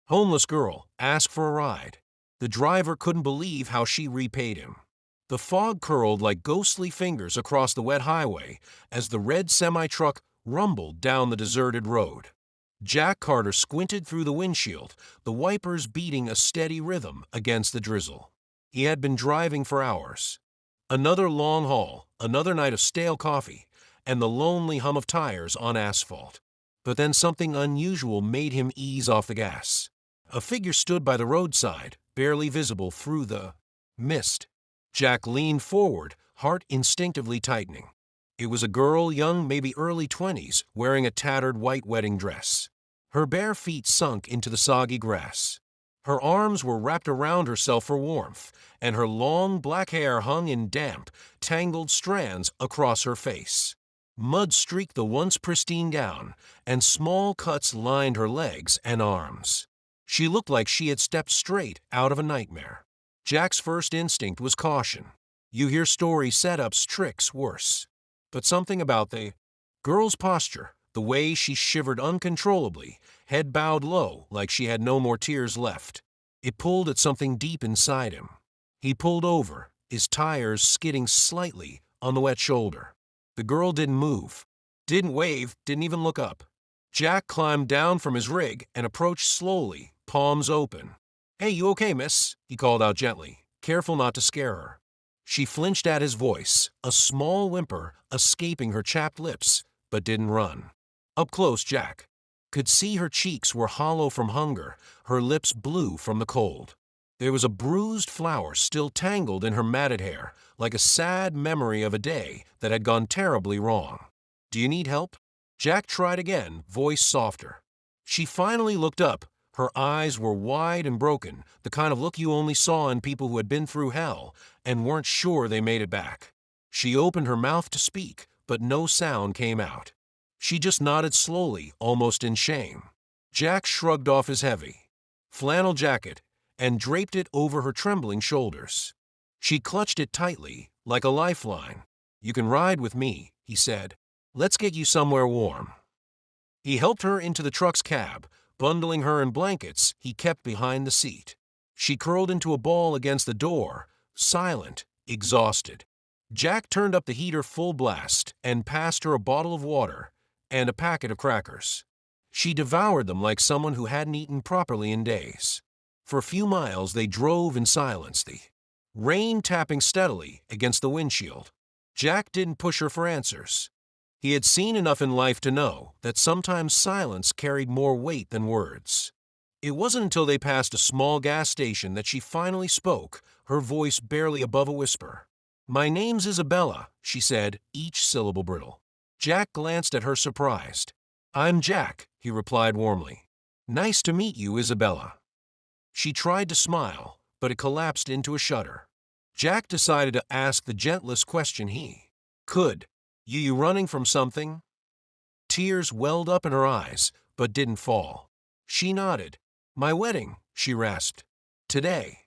Homeless girl, asked for a ride. The driver couldn't believe how she repaid him. The fog curled like ghostly fingers across the wet highway as the red semi-truck rumbled down the deserted road. Jack Carter squinted through the windshield, the wipers beating a steady rhythm against the drizzle. He had been driving for hours. Another long haul, another night of stale coffee, and the lonely hum of tires on asphalt. But then something unusual made him ease off the gas. A figure stood by the roadside, barely visible through the mist. Jack leaned forward, heart instinctively tightening. It was a girl, young, maybe early 20s, wearing a tattered white wedding dress. Her bare feet sunk into the soggy grass. Her arms were wrapped around herself for warmth, and her long black hair hung in damp, tangled strands across her face. Mud streaked the once pristine gown, and small cuts lined her legs and arms. She looked like she had stepped straight out of a nightmare. Jack's first instinct was caution. You hear story setups, tricks worse. But something about the girl's posture, the way she shivered uncontrollably, head bowed low like she had no more tears left, it pulled at something deep inside him. He pulled over, his tires skidding slightly on the wet shoulder. The girl didn't move, didn't wave, didn't even look up. Jack climbed down from his rig and approached slowly, palms open. "Hey, you okay, miss?" he called out gently, careful not to scare her. She flinched at his voice, a small whimper escaping her chapped lips, but didn't run. Up close, Jack could see her cheeks were hollow from hunger, her lips blue from the cold. There was a bruised flower still tangled in her matted hair, like a sad memory of a day that had gone terribly wrong. "Do you need help?" Jack tried again, voice softer. She finally looked up. Her eyes were wide and broken, the kind of look you only saw in people who had been through hell and weren't sure they made it back. She opened her mouth to speak, but no sound came out. She just nodded slowly, almost in shame. Jack shrugged off his heavy flannel jacket and draped it over her trembling shoulders. She clutched it tightly, like a lifeline. "You can ride with me," he said. "Let's get you somewhere warm." He helped her into the truck's cab, bundling her in blankets he kept behind the seat. She curled into a ball against the door, silent, exhausted. Jack turned up the heater full blast and passed her a bottle of water and a packet of crackers. She devoured them like someone who hadn't eaten properly in days. For a few miles they drove in silence, the rain tapping steadily against the windshield. Jack didn't push her for answers. He had seen enough in life to know that sometimes silence carried more weight than words. It wasn't until they passed a small gas station that she finally spoke, her voice barely above a whisper. "My name's Isabella," she said, each syllable brittle. Jack glanced at her surprised. "I'm Jack," he replied warmly. "Nice to meet you, Isabella." She tried to smile, but it collapsed into a shudder. Jack decided to ask the gentlest question he could. "You running from something?" Tears welled up in her eyes, but didn't fall. She nodded. "My wedding," she rasped. "Today."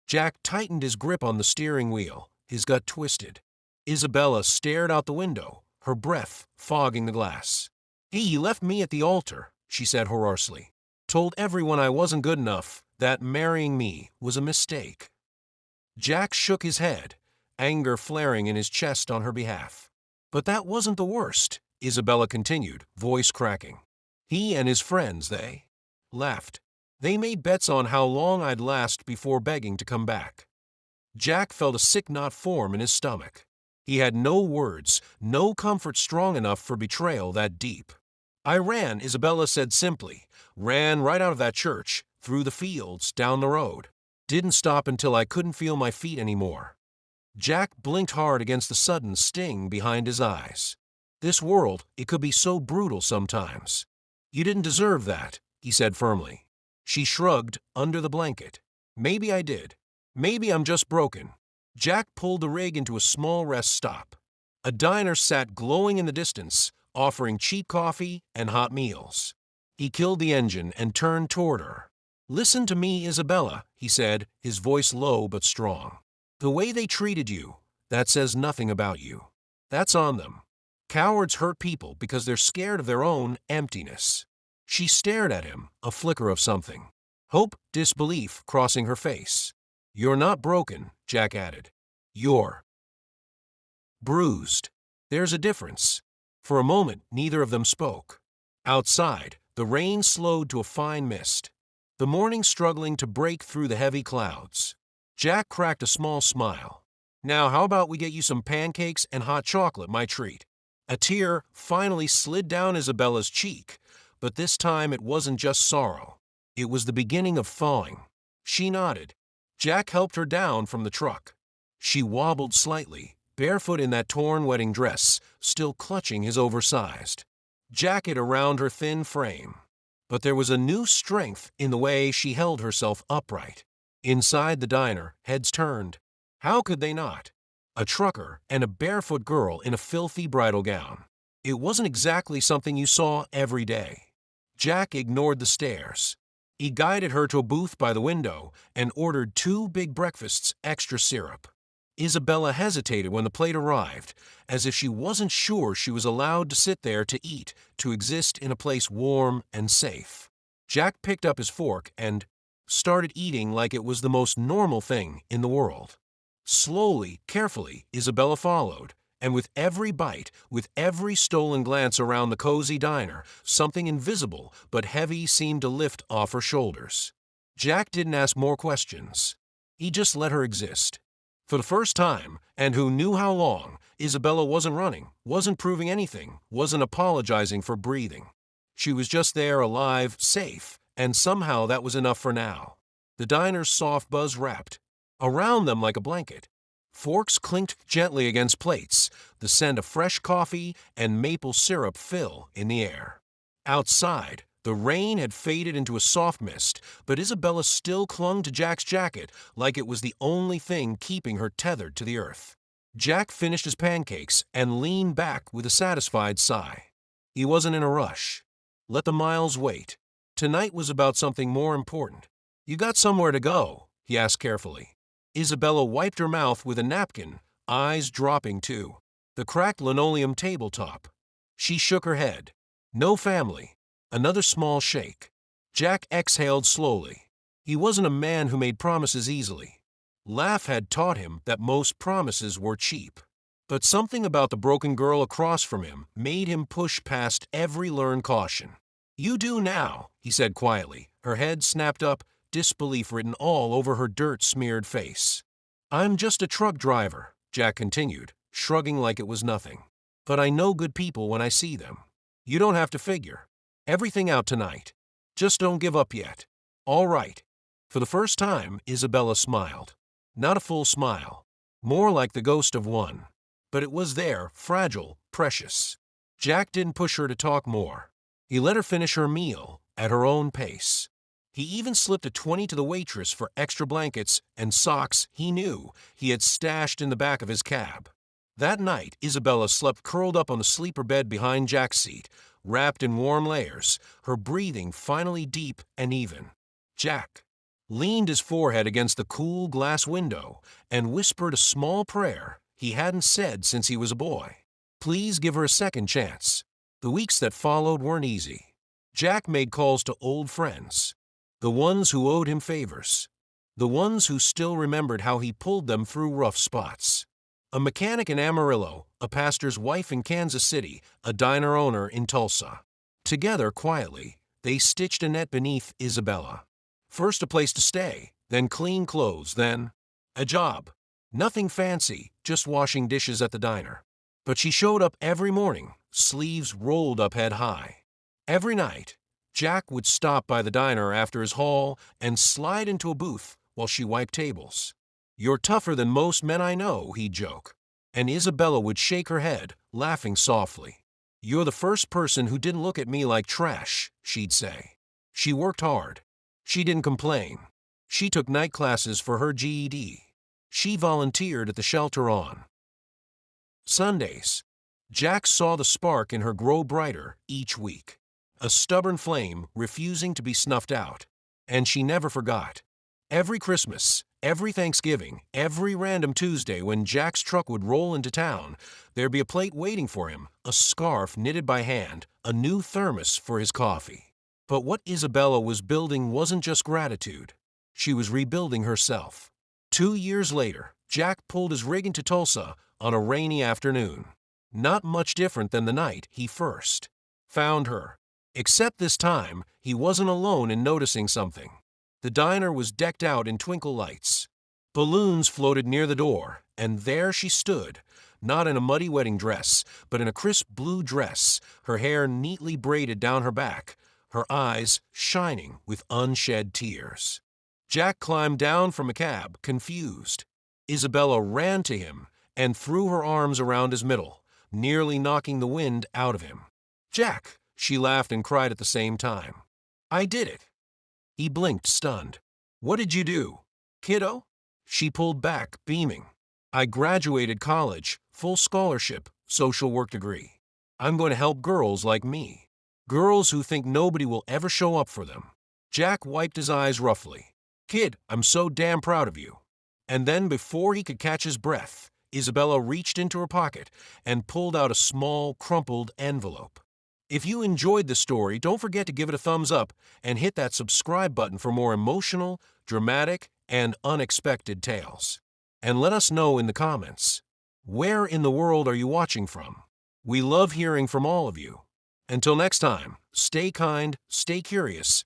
Jack tightened his grip on the steering wheel, his gut twisted. Isabella stared out the window, her breath fogging the glass. "Hey, you left me at the altar," she said hoarsely. "Told everyone I wasn't good enough, that marrying me was a mistake." Jack shook his head, anger flaring in his chest on her behalf. "But that wasn't the worst," Isabella continued, voice cracking. "He and his friends, they laughed. They made bets on how long I'd last before begging to come back." Jack felt a sick knot form in his stomach. He had no words, no comfort strong enough for betrayal that deep. "I ran," Isabella said simply. "Ran right out of that church, through the fields, down the road. Didn't stop until I couldn't feel my feet anymore." Jack blinked hard against the sudden sting behind his eyes. This world, it could be so brutal sometimes. "You didn't deserve that," he said firmly. She shrugged under the blanket. "Maybe I did. Maybe I'm just broken." Jack pulled the rig into a small rest stop. A diner sat glowing in the distance, offering cheap coffee and hot meals. He killed the engine and turned toward her. "Listen to me, Isabella," he said, his voice low but strong. "The way they treated you, that says nothing about you. That's on them. Cowards hurt people because they're scared of their own emptiness." She stared at him, a flicker of something. Hope, disbelief crossing her face. "You're not broken," Jack added. "You're bruised. There's a difference." For a moment, neither of them spoke. Outside, the rain slowed to a fine mist, the morning struggling to break through the heavy clouds. Jack cracked a small smile. "Now, how about we get you some pancakes and hot chocolate, my treat?" A tear finally slid down Isabella's cheek, but this time it wasn't just sorrow. It was the beginning of thawing. She nodded. Jack helped her down from the truck. She wobbled slightly, barefoot in that torn wedding dress, still clutching his oversized jacket around her thin frame. But there was a new strength in the way she held herself upright. Inside the diner, heads turned. How could they not? A trucker and a barefoot girl in a filthy bridal gown. It wasn't exactly something you saw every day. Jack ignored the stares. He guided her to a booth by the window and ordered 2 big breakfasts, extra syrup. Isabella hesitated when the plate arrived, as if she wasn't sure she was allowed to sit there to eat, to exist in a place warm and safe. Jack picked up his fork and started eating like it was the most normal thing in the world. Slowly, carefully, Isabella followed, and with every bite, with every stolen glance around the cozy diner, something invisible but heavy seemed to lift off her shoulders. Jack didn't ask more questions. He just let her exist. For the first time, and who knew how long, Isabella wasn't running, wasn't proving anything, wasn't apologizing for breathing. She was just there, alive, safe, and somehow that was enough for now. The diner's soft buzz wrapped around them like a blanket. Forks clinked gently against plates, the scent of fresh coffee and maple syrup fill in the air. Outside, the rain had faded into a soft mist, but Isabella still clung to Jack's jacket like it was the only thing keeping her tethered to the earth. Jack finished his pancakes and leaned back with a satisfied sigh. He wasn't in a rush. Let the miles wait. Tonight was about something more important. "You got somewhere to go?" he asked carefully. Isabella wiped her mouth with a napkin, eyes dropping to the cracked linoleum tabletop. She shook her head. "No family." Another small shake. Jack exhaled slowly. He wasn't a man who made promises easily. Laugh had taught him that most promises were cheap. But something about the broken girl across from him made him push past every learned caution. "You do now," he said quietly, her head snapped up, disbelief written all over her dirt-smeared face. "I'm just a truck driver," Jack continued, shrugging like it was nothing. "But I know good people when I see them. You don't have to figure everything out tonight. Just don't give up yet." "All right." For the first time, Isabella smiled. Not a full smile. More like the ghost of one. But it was there, fragile, precious. Jack didn't push her to talk more. He let her finish her meal at her own pace. He even slipped a 20 to the waitress for extra blankets and socks he knew he had stashed in the back of his cab. That night, Isabella slept curled up on the sleeper bed behind Jack's seat, wrapped in warm layers, her breathing finally deep and even. Jack leaned his forehead against the cool glass window and whispered a small prayer he hadn't said since he was a boy. Please give her a second chance. The weeks that followed weren't easy. Jack made calls to old friends, the ones who owed him favors, the ones who still remembered how he pulled them through rough spots. A mechanic in Amarillo, a pastor's wife in Kansas City, a diner owner in Tulsa. Together, quietly, they stitched a net beneath Isabella. First a place to stay, then clean clothes, then a job. Nothing fancy, just washing dishes at the diner. But she showed up every morning, sleeves rolled up head high. Every night, Jack would stop by the diner after his haul and slide into a booth while she wiped tables. "You're tougher than most men I know," he'd joke. And Isabella would shake her head, laughing softly. "You're the first person who didn't look at me like trash," she'd say. She worked hard. She didn't complain. She took night classes for her GED. She volunteered at the shelter on Sundays. Jack saw the spark in her grow brighter each week. A stubborn flame refusing to be snuffed out. And she never forgot. Every Christmas, every Thanksgiving, every random Tuesday when Jack's truck would roll into town, there'd be a plate waiting for him, a scarf knitted by hand, a new thermos for his coffee. But what Isabella was building wasn't just gratitude. She was rebuilding herself. 2 years later, Jack pulled his rig into Tulsa on a rainy afternoon. Not much different than the night he first found her. Except this time, he wasn't alone in noticing something. The diner was decked out in twinkle lights. Balloons floated near the door, and there she stood, not in a muddy wedding dress, but in a crisp blue dress, her hair neatly braided down her back, her eyes shining with unshed tears. Jack climbed down from a cab, confused. Isabella ran to him and threw her arms around his middle, nearly knocking the wind out of him. "Jack!" she laughed and cried at the same time. "I did it." He blinked, stunned. "What did you do, kiddo?" She pulled back, beaming. "I graduated college, full scholarship, social work degree. I'm going to help girls like me. Girls who think nobody will ever show up for them." Jack wiped his eyes roughly. "Kid, I'm so damn proud of you." And then, before he could catch his breath, Isabella reached into her pocket and pulled out a small, crumpled envelope. If you enjoyed the story, don't forget to give it a thumbs up and hit that subscribe button for more emotional, dramatic, and unexpected tales. And let us know in the comments, where in the world are you watching from? We love hearing from all of you. Until next time, stay kind, stay curious,